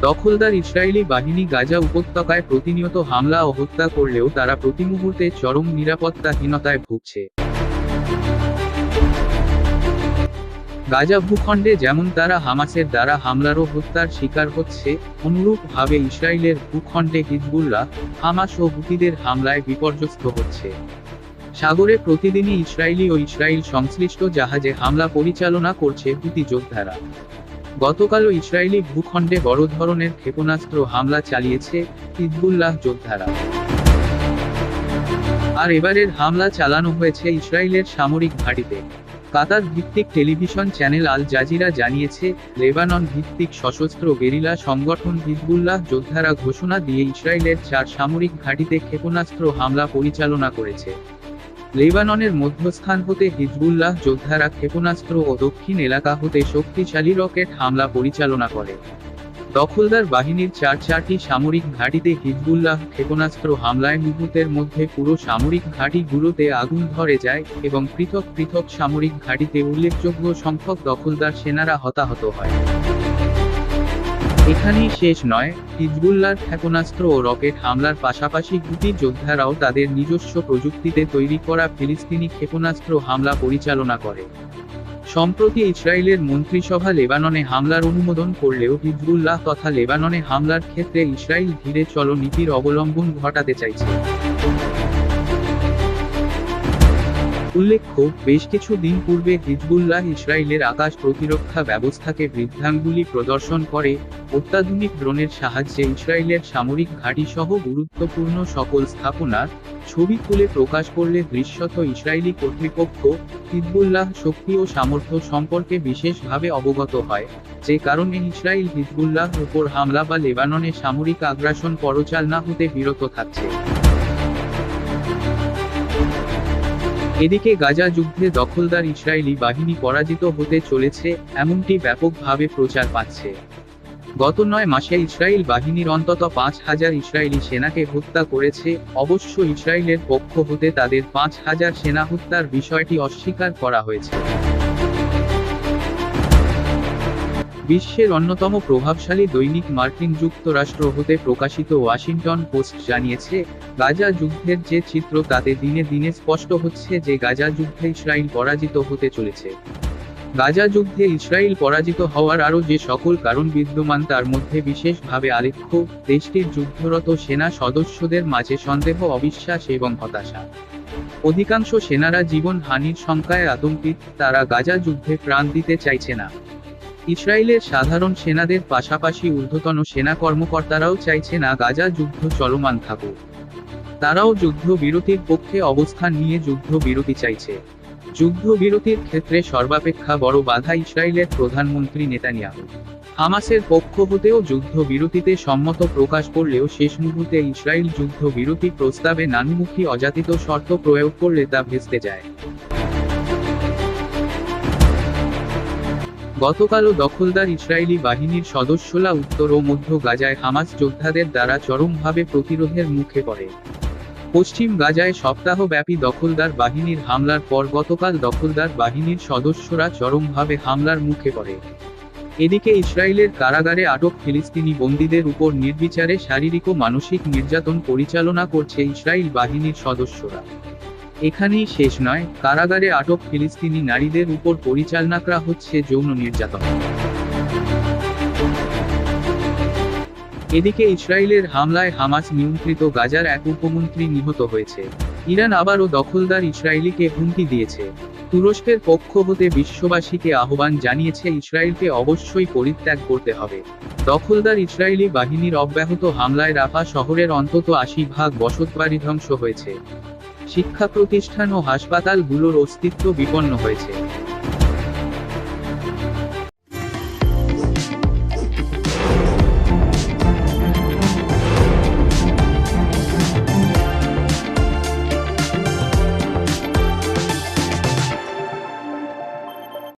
দখলদার ইসরায়েলি বাহিনী গাজা উপত্যকায় প্রতিনিয়ত হামলা ও হত্যা করলেও তারা প্রতিমুহূর্তে চরম নিরাপত্তাহীনতায় ভুগছে। গাজা ভূখণ্ডে যেমন তারা হামাসের দ্বারা হামলার ও হত্যার শিকার হচ্ছে, অনুরূপভাবে ইসরায়েলের ভূখণ্ডে হিজবুল্লাহ, হামাস ও হুতিদের হামলায় বিপর্যস্ত হচ্ছে। সাগরে প্রতিদিনই ইসরায়েলি ও ইসরায়েল সংশ্লিষ্ট জাহাজে হামলা পরিচালনা করছে হুতি যোদ্ধারা। গতকালও ইসরায়েলি ভূখণ্ডে বড় ধরনের ক্ষেপণাস্ত্র হামলা চালিয়েছে হিজবুল্লাহ যোদ্ধারা। আর এবারের হামলা চালানো হয়েছে ইসরায়েলের সামরিক ঘাঁটিতে। কাতার ভিত্তিক টেলিভিশন চ্যানেল আল জাজিরা জানিয়েছে, লেবানন ভিত্তিক সশস্ত্র গেরিলা সংগঠন হিজবুল্লাহ যোদ্ধারা ঘোষণা দিয়ে ইসরায়েলের 4 সামরিক ঘাঁটিতে ক্ষেপণাস্ত্র হামলা পরিচালনা করেছে। লেবাননের মধ্যস্থান হতে হিজবুল্লাহ যোদ্ধারা ক্ষেপণাস্ত্র ও দক্ষিণ এলাকা হতে শক্তিশালী রকেট হামলা পরিচালনা করে। দখলদার বাহিনীর 4টি সামরিক ঘাঁটিতে হিজবুল্লাহ ক্ষেপণাস্ত্র হামলায় মুহূর্তের মধ্যে পুরো সামরিক ঘাঁটিগুলোতে আগুন ধরে যায় এবং পৃথক পৃথক সামরিক ঘাঁটিতে উল্লেখযোগ্য সংখ্যক দখলদার সেনারা হতাহত হয়। এখানেই শেষ নয়, হিজবুল্লাহর ক্ষেপণাস্ত্র ও রকেট হামলার পাশাপাশি হুতি যোদ্ধারাও তাদের নিজস্ব প্রযুক্তিতে তৈরি করা ফিলিস্তিনি ক্ষেপণাস্ত্র হামলা পরিচালনা করে। সম্প্রতি ইসরায়েলের মন্ত্রিসভা লেবাননে হামলার অনুমোদন করলেও হিজবুল্লাহ তথা লেবাননে হামলার ক্ষেত্রে ইসরায়েল ধীরে চলো নীতির অবলম্বন ঘটাতে চাইছে। উল্লেখ্য, বেশ কিছু দিন পূর্বে হিজবুল্লাহ ইসরায়েলের আকাশ প্রতিরক্ষা ব্যবস্থাকে বৃদ্ধাঙ্গুলি প্রদর্শন করে, অত্যাধুনিক ড্রোনের সাহায্যে ইসরায়েলের সামরিক ঘাঁটি সহ গুরুত্বপূর্ণ সকল স্থাপনার ছবি তুলে প্রকাশ করলে দৃশ্যত ইসরায়েলি কর্তৃপক্ষ হিজবুল্লাহ শক্তি ও সামর্থ্য সম্পর্কে বিশেষভাবে অবগত হয়, যে কারণে ইসরায়েল হিজবুল্লাহ উপর হামলা বা লেবাননে সামরিক আগ্রাসন পরিচালনা হতে বিরত থাকছে। এদিকে গাজা যুদ্ধে দখলদার ইসরায়েলি বাহিনী পরাজিত হতে চলেছে, এমনটি ব্যাপকভাবে প্রচার পাচ্ছে। গত 9 মাসে ইসরায়েল বাহিনীর অন্তত 5000 ইসরায়েলি সেনাকে হত্যা করেছে। অবশ্য ইসরায়েলের পক্ষ হতে তাদের 5000 সেনা হত্যার বিষয়টি অস্বীকার করা হয়েছে। বিশ্বের অন্যতম প্রভাবশালী দৈনিক মার্কিন যুক্তরাষ্ট্র হতে প্রকাশিত ওয়াশিংটন পোস্ট জানিয়েছে, গাজা যুদ্ধের যে চিত্র তাতে দিনে দিনে স্পষ্ট হচ্ছে যে গাজা যুদ্ধে ইসরায়েল পরাজিত হতে চলেছে। গাজা যুদ্ধে ইসরায়েল পরাজিত হওয়ার আরও যে সকল কারণ বিদ্যমান তার মধ্যে বিশেষভাবে আলেখ্য দেশটির যুদ্ধরত সেনা সদস্যদের মাঝে সন্দেহ, অবিশ্বাস এবং হতাশা। অধিকাংশ সেনারা জীবন হানির শঙ্কায় আতঙ্কিত, তারা গাজা যুদ্ধে প্রাণ দিতে চাইছে না। ইসরায়েলের সাধারণ সেনাদের পাশাপাশি ঊর্ধ্বতন সেনা কর্মকর্তারাও চাইছে না গাজা যুদ্ধ চলমান থাকুক। তারাও যুদ্ধবিরতির পক্ষে অবস্থান নিয়ে যুদ্ধবিরতি চাইছে। যুদ্ধবিরতির ক্ষেত্রে সর্বাপেক্ষা বড় বাধা ইসরায়েলের প্রধানমন্ত্রী নেতানিয়াহু। হামাসের পক্ষ হতেও যুদ্ধবিরতিতে সম্মত প্রকাশ করলেও শেষ মুহূর্তে ইসরায়েল যুদ্ধবিরতি প্রস্তাবে নানুমুখী অযাচিত শর্ত প্রয়োগ করলে তা ভেস্তে যায়। গতকালও দখলদার ইসরায়েলি বাহিনীর সদস্যরা উত্তর ও মধ্য গাজায় হামাস যোদ্ধাদের দ্বারা চরমভাবে প্রতিরোধের মুখে পড়ে। পশ্চিম গাজায় সপ্তাহব্যাপী দখলদার বাহিনীর হামলার পর গতকাল দখলদার বাহিনীর সদস্যরা চরমভাবে হামলার মুখে পড়ে। এদিকে ইসরায়েলের কারাগারে আটক ফিলিস্তিনি বন্দীদের উপর নির্বিচারে শারীরিক ও মানসিক নির্যাতন পরিচালনা করছে ইসরায়েল বাহিনীর সদস্যরা। এখানেই শেষ নয়, কারাগারে আটক ফিলিস্তিনি নারীদের উপর পরিচালনা করা হচ্ছে যৌন নির্যাতন। এদিকে ইসরায়েলের হামলায় হামাস নিয়ন্ত্রিত গাজার এক উপমন্ত্রী নিহত হয়েছে। ইরান আবারও দখলদার ইসরায়েলিকে হুমকি দিয়েছে। তুরস্কের পক্ষ হতে বিশ্ববাসীকে আহ্বান জানিয়েছে ইসরায়েলকে অবশ্যই পরিত্যাগ করতে হবে। দখলদার ইসরায়েলি বাহিনীর অব্যাহত হামলায় রাফা শহরের অন্তত 80% বসতবাড়ি ধ্বংস হয়েছে। শিক্ষা প্রতিষ্ঠান ও হাসপাতালগুলোর অস্তিত্ব বিপন্ন হয়েছে।